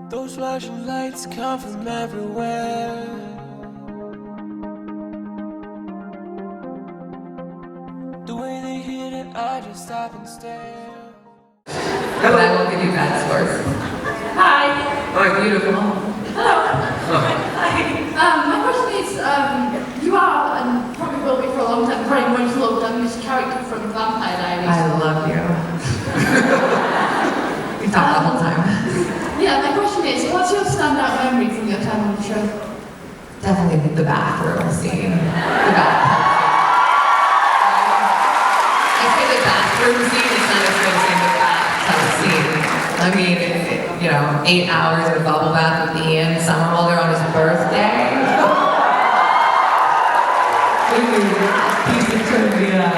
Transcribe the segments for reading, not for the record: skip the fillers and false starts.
Those flashing lights come from everywhere. The way they hit it, I just stop and stare. But I will give you bad scores. Hi. Hi, beautiful. Hello. Hi. My question is, you are, and probably will be for a long time, very much loved on this character from Vampire Diaries. I love you. We talk the whole time. Yeah, my question is, what's your standout memory from your time on the show? Definitely the bathroom scene. The bathroom. I say the bathroom scene, it's not as good as saying the bathtub scene. I mean, 8 hours in a bubble bath with Ian Somerhalder on his birthday. Piece of trivia.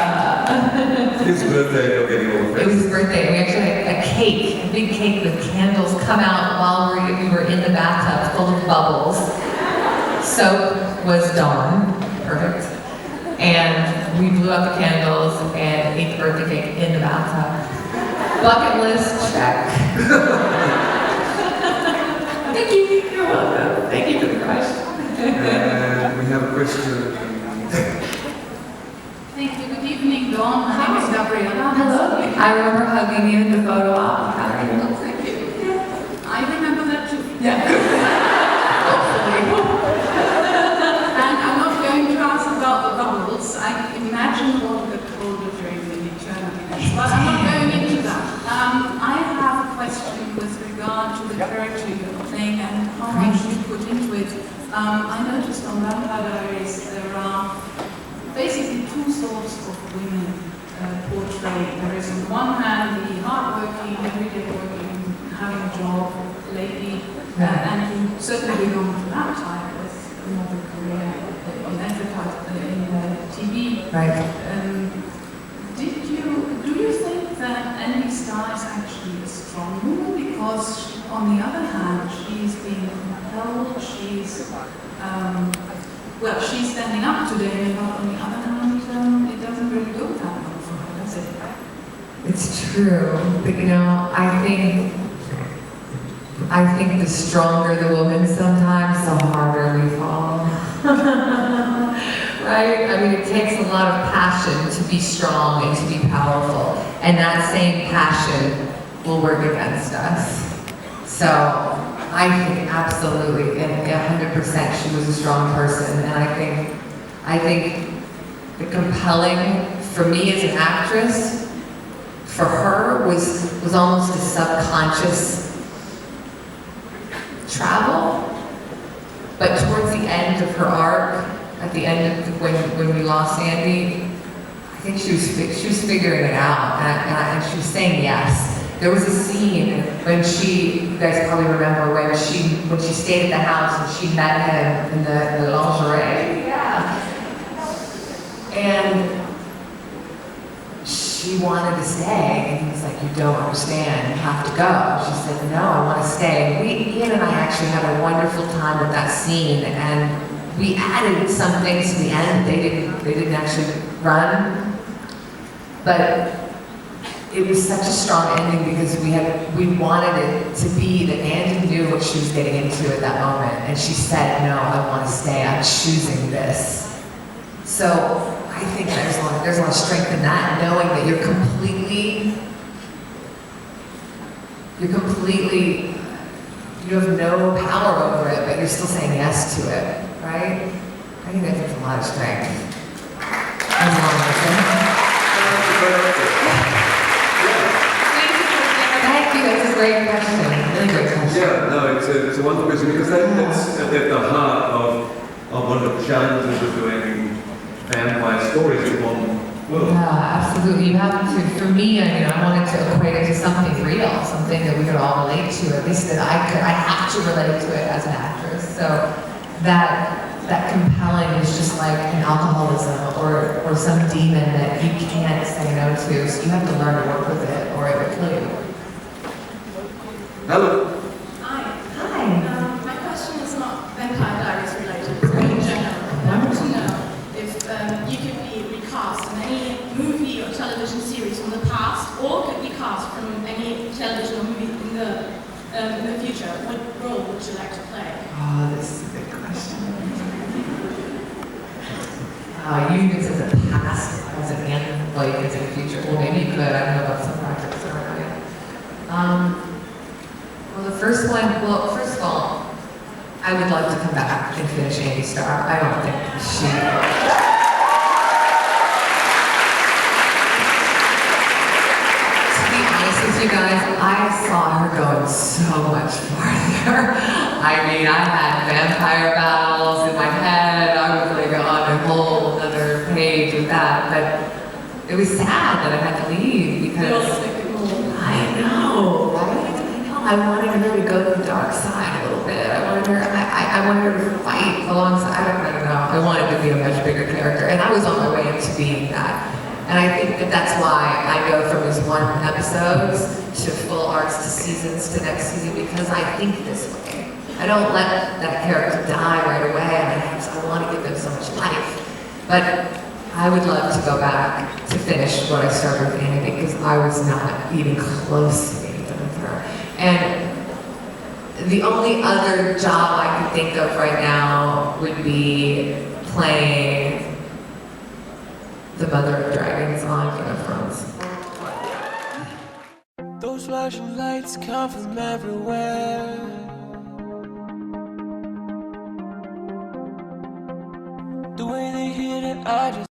His birthday, you're getting all the It was his birthday, and we actually had a cake, a big cake with candles come out while we were in the bathtub full of bubbles. Soap was Dawn, perfect. And we blew out the candles and ate the birthday cake in the bathtub. Bucket list, check. Thank you. You're welcome. Thank you for the question. And we have a question. Thank you. Good evening, Dawn. My name is Gabriella. Hello. I remember hugging you in the photo op. How are you? Thank you. Yeah. I remember that too. Yeah. And I'm not going to ask about the bubbles. I imagine what got colder during the eternity. But I'm not going into that. I have a question with regard to the character you're playing and how much you put into it. I noticed on Vampire Diaries there are basically two sorts of women portrayed. There is on one hand the hard-working, everyday working, having a job lady, and you certainly belong to that type with another career in advertising, in TV. Right. Do you think that Annie Starr is actually a strong woman? Because on the other hand, she's being compelled, she's standing up today, but on the other hand, it doesn't really go that well for her, does it? It's true, but I think the stronger the woman sometimes, the harder we fall. Right? I mean, it takes a lot of passion to be strong and to be powerful, and that same passion will work against us. So I think absolutely, and 100% she was a strong person, and I think the compelling, for me as an actress, for her was almost a subconscious travel, but towards the end of her arc, at the end of when we lost Sandy, I think she was figuring it out, and she was saying yes. There was a scene when you guys probably remember, when she stayed at the house and she met him in the lingerie, yeah. And she wanted to stay, and he was like, "You don't understand, you have to go." She said, "No, I want to stay." Ian and I actually had a wonderful time with that scene, and we added some things to the end. They didn't actually run, but it was such a strong ending because we wanted it to be that Andy knew what she was getting into at that moment, and she said, "No, I want to stay. I'm choosing this." So I think there's a lot of strength in that, knowing that you have no power over it, but you're still saying yes to it, right? I think that takes a lot of strength. Thank you, that's a great question, really great question. Yeah, no, it's a wonderful question because that's at the heart of one of the challenges of doing vampire stories in one world. Yeah, absolutely. You have to, for me, I wanted to equate it to something real, something that we could all relate to, at least that I have to relate to it as an actress. So that compelling is just like an alcoholism or some demon that you can't say no to, so you have to learn to work with it or it will kill you. Hello. Hi. Hi. My question is not Vampire Diaries related, it's in general. I want to know if you could be recast in any movie or television series from the past, or could be cast from any television or movie in the future. what role would you like to play? Oh, this is a good question. You can say the past, present, and well, you can say the future. Well, maybe you could. I don't know about some projects that are running. Well, the first one. Well, first of all, I would love to come back and finish Andy Starr. I don't think she. To be honest with you guys, I saw her going so much farther. I mean, I had vampire battles in my head. I was like on a whole other page with that, but it was sad that I had to leave because I know, right? I know. I wanted her to go to the dark side a little bit. I wanted her to fight alongside. I don't know. I wanted to be a much bigger character, and I was on my way into being that. And I think that that's why I go from these 1 episodes to full arcs to seasons to next season, because I think this way. I don't let that character die right away. I want to give them so much life. But I would love to go back to finish what I started with Annie, because I was not even close to being done with her. And the only other job I could think of right now would be playing the mother of dragons on Game of Thrones. Those flashing lights come from everywhere. The way they hit it, I just